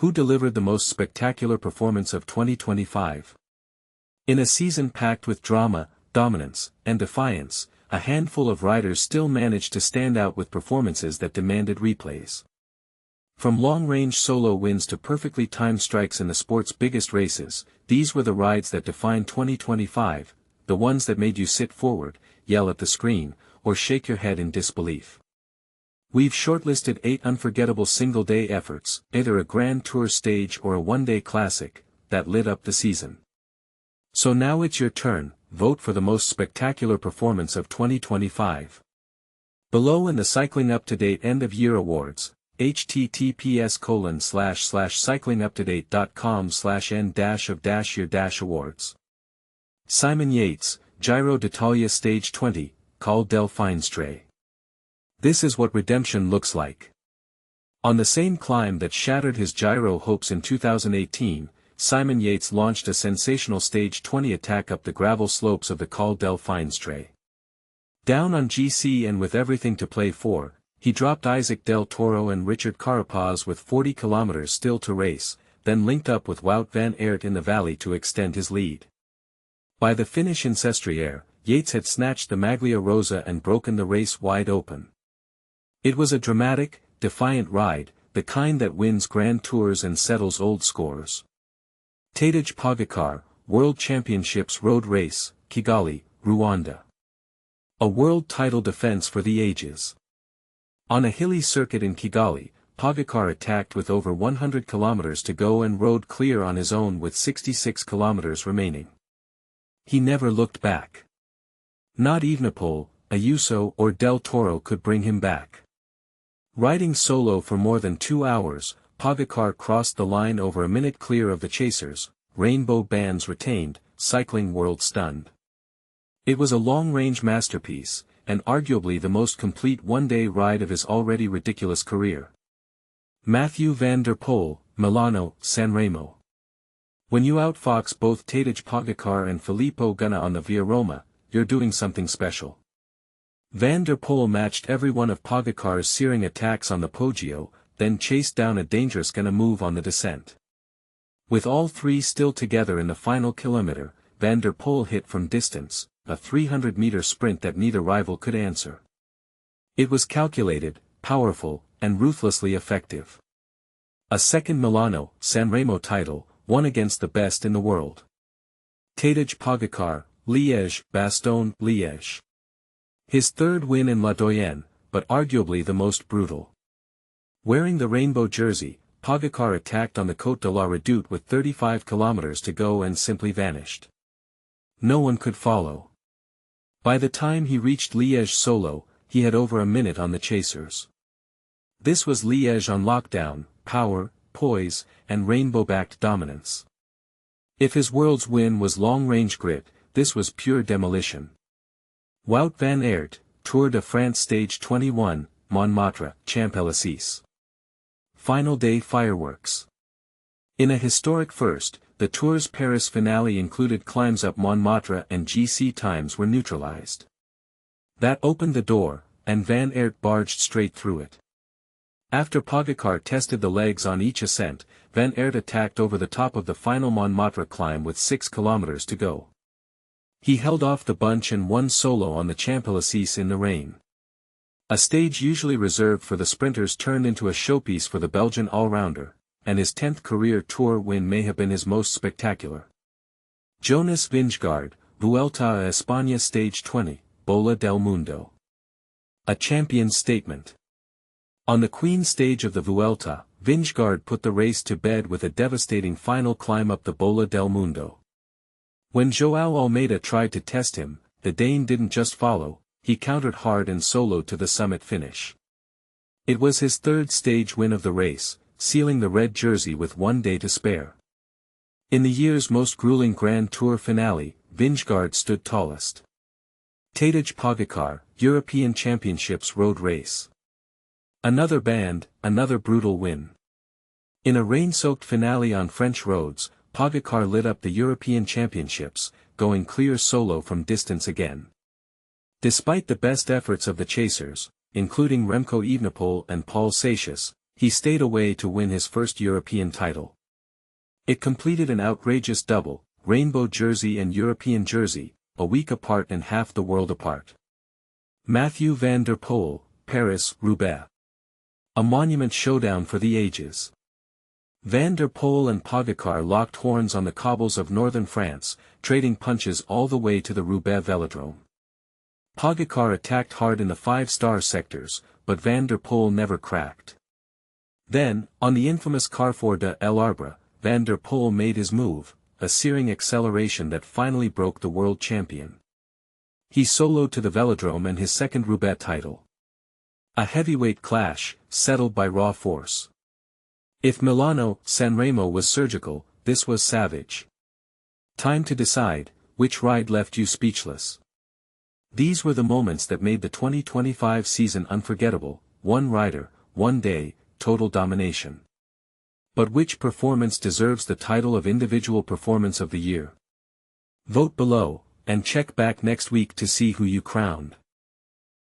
Who delivered the most spectacular performance of 2025? In a season packed with drama, dominance, and defiance, a handful of riders still managed to stand out with performances that demanded replays. From long-range solo wins to perfectly timed strikes in the sport's biggest races, these were the rides that defined 2025, the ones that made you sit forward, yell at the screen, or shake your head in disbelief. We've shortlisted 8 unforgettable single-day efforts, either a Grand Tour stage or a one-day classic, that lit up the season. So now it's your turn, vote for the most spectacular performance of 2025. Below in the Cycling Up-to-Date End-of-Year Awards, https://cyclinguptodate.com/n-of-year-awards. Simon Yates, Giro d'Italia Stage 20, Col del Finestre. This is what redemption looks like. On the same climb that shattered his Giro hopes in 2018, Simon Yates launched a sensational Stage 20 attack up the gravel slopes of the Col del Finestre. Down on GC and with everything to play for, he dropped Isaac Del Toro and Richard Carapaz with 40 kilometers still to race, then linked up with Wout van Aert in the valley to extend his lead. By the finish in Sestriere, Yates had snatched the Maglia Rosa and broken the race wide open. It was a dramatic, defiant ride, the kind that wins Grand Tours and settles old scores. Tadej Pogacar, World Championships Road Race, Kigali, Rwanda. A world title defense for the ages. On a hilly circuit in Kigali, Pogacar attacked with over 100 kilometers to go and rode clear on his own with 66 kilometers remaining. He never looked back. Not Evenepoel, Ayuso or Del Toro could bring him back. Riding solo for more than 2 hours, Pogacar crossed the line over a minute clear of the chasers, rainbow bands retained, cycling world stunned. It was a long-range masterpiece, and arguably the most complete one-day ride of his already ridiculous career. Mathieu van der Poel, Milano-San Remo. When you outfox both Tadej Pogacar and Filippo Ganna on the Via Roma, you're doing something special. Van der Poel matched every one of Pogacar's searing attacks on the Poggio, then chased down a dangerous Ganna move on the descent. With all three still together in the final kilometer, Van der Poel hit from distance, a 300-meter sprint that neither rival could answer. It was calculated, powerful, and ruthlessly effective. A second Milano-San Remo title, won against the best in the world. Tadej Pogacar, Liège, Bastogne, Liège. His third win in La Doyenne, but arguably the most brutal. Wearing the rainbow jersey, Pogacar attacked on the Côte de la Redoute with 35 kilometers to go and simply vanished. No one could follow. By the time he reached Liège solo, he had over a minute on the chasers. This was Liège on lockdown, power, poise, and rainbow-backed dominance. If his world's win was long-range grit, this was pure demolition. Wout van Aert, Tour de France Stage 21, Montmartre, Champs-Élysées. Final day fireworks. In a historic first, the Tour's Paris finale included climbs up Montmartre and GC times were neutralized. That opened the door, and Van Aert barged straight through it. After Pogacar tested the legs on each ascent, Van Aert attacked over the top of the final Montmartre climb with 6 kilometers to go. He held off the bunch and won solo on the Champs-Élysées in the rain. A stage usually reserved for the sprinters turned into a showpiece for the Belgian all-rounder, and his 10th career Tour win may have been his most spectacular. Jonas Vingegaard, Vuelta a España Stage 20, Bola del Mundo. A champion's statement. On the Queen stage of the Vuelta, Vingegaard put the race to bed with a devastating final climb up the Bola del Mundo. When João Almeida tried to test him, the Dane didn't just follow, he countered hard and soloed to the summit finish. It was his third stage win of the race, sealing the red jersey with 1 day to spare. In the year's most grueling Grand Tour finale, Vingegaard stood tallest. Tadej Pogacar, European Championships Road Race. Another band, another brutal win. In a rain-soaked finale on French roads, Pogacar lit up the European Championships, going clear solo from distance again. Despite the best efforts of the chasers, including Remco Evenepoel and Paul Seixas, He stayed away to win his first European title. It completed an outrageous double, rainbow jersey and European jersey, a week apart and half the world apart. Mathieu van der Poel, Paris-Roubaix. A monument showdown for the ages. Van der Poel and Pogacar locked horns on the cobbles of northern France, trading punches all the way to the Roubaix velodrome. Pogacar attacked hard in the 5-star sectors, but Van der Poel never cracked. Then, on the infamous Carrefour de l'Arbre, Van der Poel made his move, a searing acceleration that finally broke the world champion. He soloed to the velodrome and his second Roubaix title. A heavyweight clash, settled by raw force. If Milano-San Remo was surgical, this was savage. Time to decide, which ride left you speechless. These were the moments that made the 2025 season unforgettable, one rider, one day, total domination. But which performance deserves the title of Individual Performance of the Year? Vote below, and check back next week to see who you crowned.